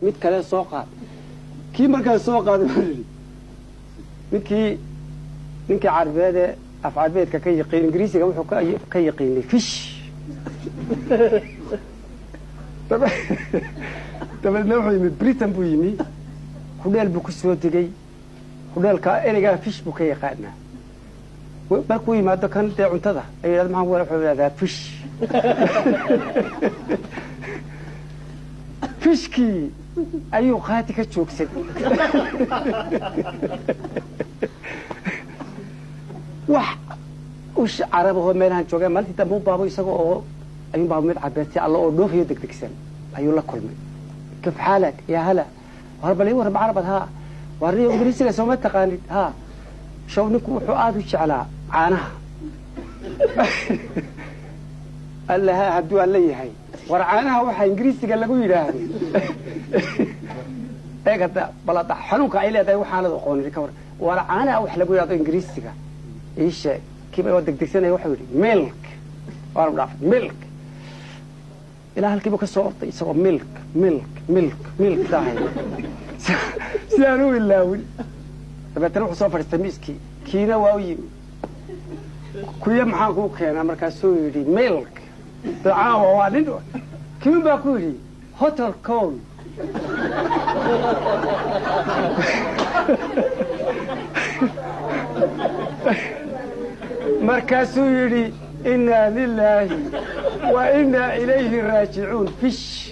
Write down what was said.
mid kale soo qaad kii markaa soo qaaday midkii ninkii carbeed af carbeedka ka yaqaan ingiriisiga wuxuu ka yaqaanay fish dabadna wuxuu yimid Britain buu yimi hudheel buu ku soo degay hudheelka ereyga fish buu ka yaqaanaa markuu yimaado kan dee cuntada ay maxaan wuxuu yiraahdaa fish fishkii ayuu qaati ka joogsaday wax ush carabaho meelahan joogay maalintii dambe baabo isagoo oo ayuu baabo mid cabeetay alla oo dhoofiyo degdegsan ayuu la kulmay kif xaalak ya hala warbali war carabad ha warniyo ingiriisiga soo ma taqaanid ha shawninku wuxuu aad u jeclaa caanaha allaha hadduu alla yahay war caanaha waxa ingiriisiga lagu yiraahdo eegada balada xanuunka ay leedahay waxaanad aqoonin ka war war caanaha wax lagu yiraahdo ingiriisiga إيش كيف أودك تكسينه وحولي ميلك وأنا بعرف ميلك إلى هالكيف كسرت يسوى ميلك ميلك ميلك ميلك داعي سيانو بالله تبى تروح سافر استميسكي كينا واوي كل يوم حاكو كنا مركز سوري ميلك دعاء ووالد كيف بقولي هوتل كول مركز يري إنا لله وإنا إليه راجعون فيش